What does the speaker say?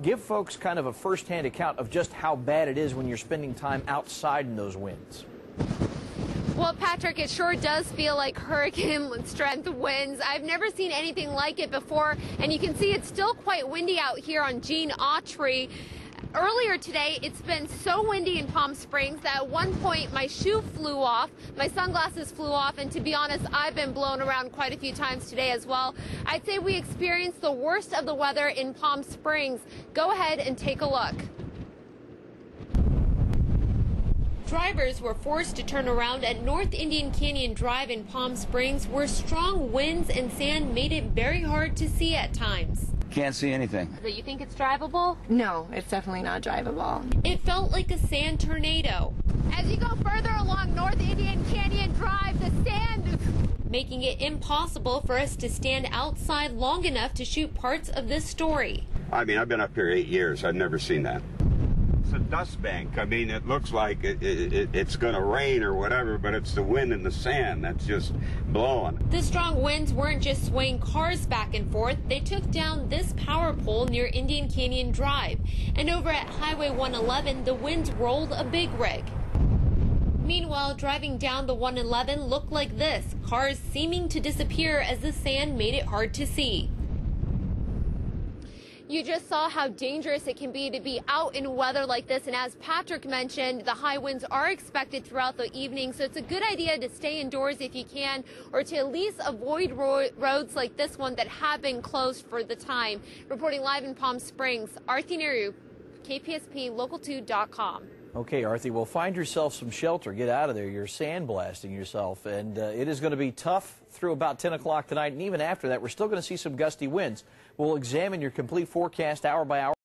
Give folks kind of a first-hand account of just how bad it is when you're spending time outside in those winds. Well, Patrick, it sure does feel like hurricane strength winds. I've never seen anything like it before, and you can see it's still quite windy out here on Gene Autry. Earlier today, it's been so windy in Palm Springs that at one point my shoe flew off, my sunglasses flew off, and to be honest, I've been blown around quite a few times today as well. I'd say we experienced the worst of the weather in Palm Springs. Go ahead and take a look. Drivers were forced to turn around at North Indian Canyon Drive in Palm Springs, where strong winds and sand made it very hard to see at times. Can't see anything. Do you think it's drivable? No, it's definitely not drivable. It felt like a sand tornado. As you go further along North Indian Canyon Drive, the sand is making it impossible for us to stand outside long enough to shoot parts of this story. I mean, I've been up here 8 years. I've never seen that. It's a dust bank. I mean, it looks like it's going to rain or whatever, but it's the wind and the sand that's just blowing. The strong winds weren't just swaying cars back and forth. They took down this power pole near Indian Canyon Drive. And over at Highway 111, the winds rolled a big rig. Meanwhile, driving down the 111 looked like this, cars seeming to disappear as the sand made it hard to see. You just saw how dangerous it can be out in weather like this, and as Patrick mentioned, the high winds are expected throughout the evening, so it's a good idea to stay indoors if you can, or to at least avoid roads like this one that have been closed for the time. Reporting live in Palm Springs, Arthi Neru, KPSP Local2.com. Okay, Arthi, well, find yourself some shelter. Get out of there. You're sandblasting yourself, and it is going to be tough through about 10 o'clock tonight, and even after that, we're still going to see some gusty winds. We'll examine your complete forecast hour by hour.